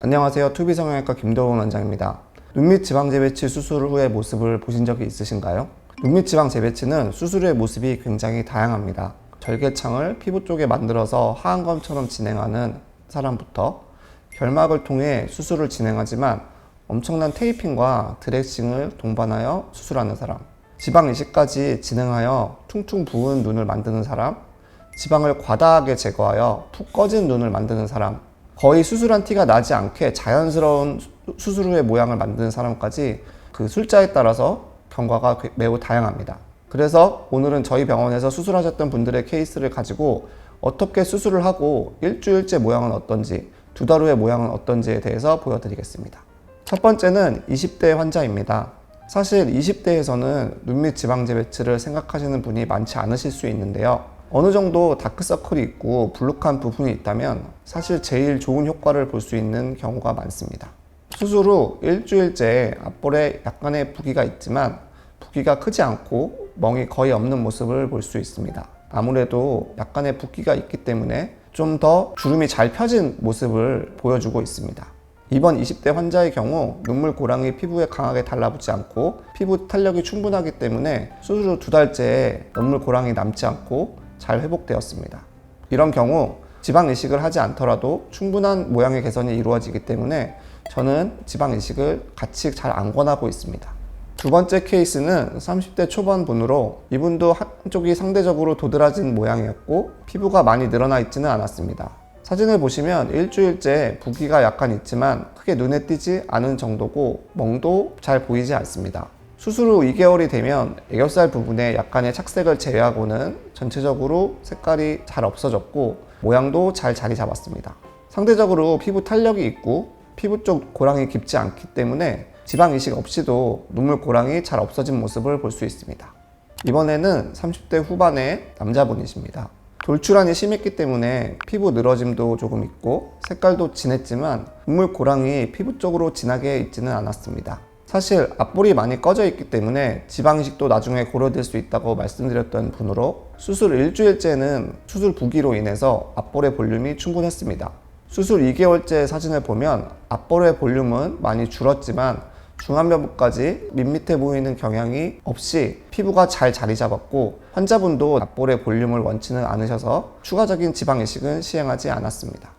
안녕하세요. 투비성형외과 김도훈 원장입니다. 눈밑 지방 재배치 수술 후의 모습을 보신 적이 있으신가요? 눈밑 지방 재배치는 수술 후의 모습이 굉장히 다양합니다. 절개창을 피부 쪽에 만들어서 하안검처럼 진행하는 사람부터 결막을 통해 수술을 진행하지만 엄청난 테이핑과 드레싱을 동반하여 수술하는 사람, 지방 이식까지 진행하여 퉁퉁 부은 눈을 만드는 사람, 지방을 과다하게 제거하여 푹 꺼진 눈을 만드는 사람, 거의 수술한 티가 나지 않게 자연스러운 수술 후의 모양을 만드는 사람까지 그 숫자에 따라서 경과가 매우 다양합니다. 그래서 오늘은 저희 병원에서 수술하셨던 분들의 케이스를 가지고 어떻게 수술을 하고 일주일째 모양은 어떤지, 두 달 후의 모양은 어떤지에 대해서 보여드리겠습니다. 첫 번째는 20대 환자입니다. 사실 20대에서는 눈밑 지방 재배치를 생각하시는 분이 많지 않으실 수 있는데요. 어느 정도 다크서클이 있고 불룩한 부분이 있다면 사실 제일 좋은 효과를 볼 수 있는 경우가 많습니다. 수술 후 일주일째 앞볼에 약간의 부기가 있지만 부기가 크지 않고 멍이 거의 없는 모습을 볼 수 있습니다. 아무래도 약간의 붓기가 있기 때문에 좀 더 주름이 잘 펴진 모습을 보여주고 있습니다. 이번 20대 환자의 경우 눈물 고랑이 피부에 강하게 달라붙지 않고 피부 탄력이 충분하기 때문에 수술 후 두 달째에 눈물 고랑이 남지 않고 잘 회복되었습니다. 이런 경우 지방 이식을 하지 않더라도 충분한 모양의 개선이 이루어지기 때문에 저는 지방 이식을 같이 잘 안 권하고 있습니다. 두 번째 케이스는 30대 초반 분으로 이분도 한쪽이 상대적으로 도드라진 모양이었고 피부가 많이 늘어나 있지는 않았습니다. 사진을 보시면 일주일째 부기가 약간 있지만 크게 눈에 띄지 않은 정도고 멍도 잘 보이지 않습니다. 수술 후 2개월이 되면 애교살 부분에 약간의 착색을 제외하고는 전체적으로 색깔이 잘 없어졌고 모양도 잘 자리 잡았습니다. 상대적으로 피부 탄력이 있고 피부 쪽 고랑이 깊지 않기 때문에 지방 이식 없이도 눈물 고랑이 잘 없어진 모습을 볼 수 있습니다. 이번에는 30대 후반의 남자분이십니다. 돌출환이 심했기 때문에 피부 늘어짐도 조금 있고 색깔도 진했지만 눈물 고랑이 피부 쪽으로 진하게 있지는 않았습니다. 사실 앞볼이 많이 꺼져 있기 때문에 지방 이식도 나중에 고려될 수 있다고 말씀드렸던 분으로 수술 일주일째는 수술 부기로 인해서 앞볼의 볼륨이 충분했습니다. 수술 2개월째 사진을 보면 앞볼의 볼륨은 많이 줄었지만 중안면부까지 밋밋해 보이는 경향이 없이 피부가 잘 자리 잡았고 환자분도 앞볼의 볼륨을 원치는 않으셔서 추가적인 지방 이식은 시행하지 않았습니다.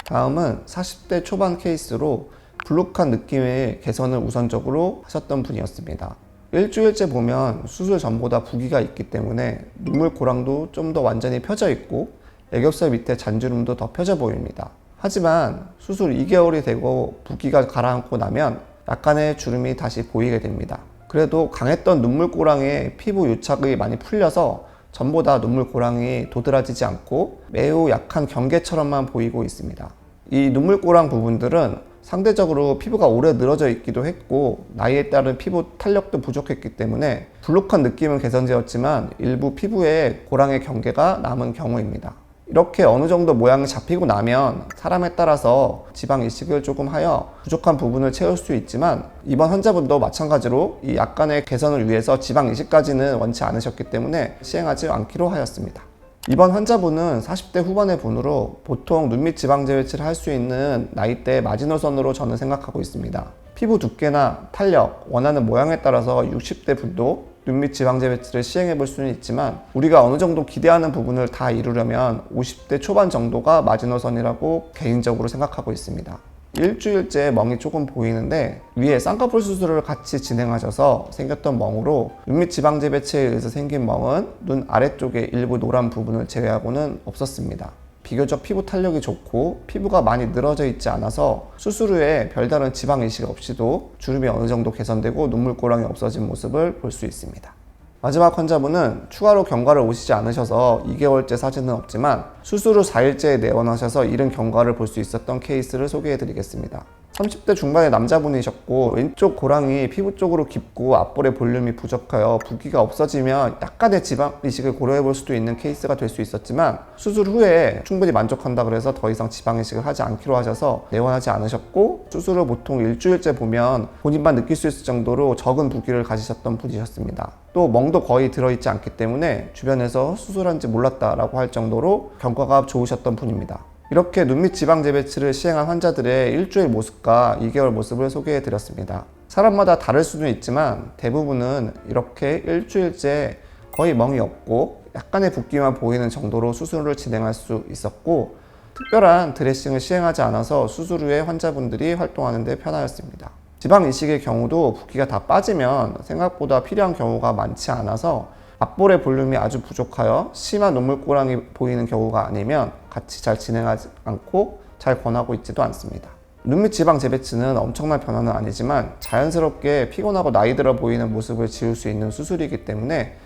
다음은 40대 초반 케이스로 불룩한 느낌의 개선을 우선적으로 하셨던 분이었습니다. 일주일째 보면 수술 전보다 부기가 있기 때문에 눈물 고랑도 좀 더 완전히 펴져 있고 애교살 밑에 잔주름도 더 펴져 보입니다. 하지만 수술 2개월이 되고 부기가 가라앉고 나면 약간의 주름이 다시 보이게 됩니다. 그래도 강했던 눈물 고랑의 피부 유착이 많이 풀려서 전보다 눈물 고랑이 도드라지지 않고 매우 약한 경계처럼만 보이고 있습니다. 이 눈물 고랑 부분들은 상대적으로 피부가 오래 늘어져 있기도 했고 나이에 따른 피부 탄력도 부족했기 때문에 불룩한 느낌은 개선되었지만 일부 피부에 고랑의 경계가 남은 경우입니다. 이렇게 어느 정도 모양이 잡히고 나면 사람에 따라서 지방 이식을 조금 하여 부족한 부분을 채울 수 있지만 이번 환자분도 마찬가지로 이 약간의 개선을 위해서 지방 이식까지는 원치 않으셨기 때문에 시행하지 않기로 하였습니다. 이번 환자분은 40대 후반의 분으로 보통 눈밑 지방 재배치를 할 수 있는 나이대 마지노선으로 저는 생각하고 있습니다. 피부 두께나 탄력, 원하는 모양에 따라서 60대 분도 눈밑 지방 재배치를 시행해 볼 수는 있지만 우리가 어느 정도 기대하는 부분을 다 이루려면 50대 초반 정도가 마지노선이라고 개인적으로 생각하고 있습니다. 일주일째 멍이 조금 보이는데 위에 쌍꺼풀 수술을 같이 진행하셔서 생겼던 멍으로 눈밑 지방 재배치에 의해서 생긴 멍은 눈 아래쪽에 일부 노란 부분을 제외하고는 없었습니다. 비교적 피부 탄력이 좋고 피부가 많이 늘어져 있지 않아서 수술 후에 별다른 지방 이식 없이도 주름이 어느 정도 개선되고 눈물 고랑이 없어진 모습을 볼 수 있습니다. 마지막 환자분은 추가로 경과를 오시지 않으셔서 2개월째 사진은 없지만 수술 후 4일째에 내원하셔서 이른 경과를 볼 수 있었던 케이스를 소개해 드리겠습니다. 30대 중반의 남자분이셨고 왼쪽 고랑이 피부 쪽으로 깊고 앞볼의 볼륨이 부족하여 붓기가 없어지면 약간의 지방 이식을 고려해 볼 수도 있는 케이스가 될 수 있었지만 수술 후에 충분히 만족한다 그래서 더 이상 지방 이식을 하지 않기로 하셔서 내원하지 않으셨고 수술 후 보통 일주일째 보면 본인만 느낄 수 있을 정도로 적은 붓기를 가지셨던 분이셨습니다. 또 멍도 거의 들어있지 않기 때문에 주변에서 수술한지 몰랐다라고 할 정도로 경과가 좋으셨던 분입니다. 이렇게 눈밑 지방 재배치를 시행한 환자들의 일주일 모습과 2개월 모습을 소개해 드렸습니다. 사람마다 다를 수는 있지만 대부분은 이렇게 일주일째 거의 멍이 없고 약간의 붓기만 보이는 정도로 수술을 진행할 수 있었고, 특별한 드레싱을 시행하지 않아서 수술 후에 환자분들이 활동하는 데 편하였습니다. 지방 이식의 경우도 붓기가 다 빠지면 생각보다 필요한 경우가 많지 않아서 앞볼의 볼륨이 아주 부족하여 심한 눈물고랑이 보이는 경우가 아니면 같이 잘 진행하지 않고 잘 권하고 있지도 않습니다. 눈밑 지방 재배치는 엄청난 변화는 아니지만 자연스럽게 피곤하고 나이 들어 보이는 모습을 지울 수 있는 수술이기 때문에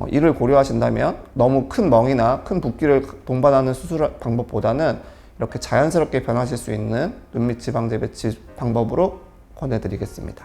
이를 고려하신다면 너무 큰 멍이나 큰 붓기를 동반하는 수술 방법보다는 이렇게 자연스럽게 변하실 수 있는 눈밑 지방 재배치 방법으로 권해드리겠습니다.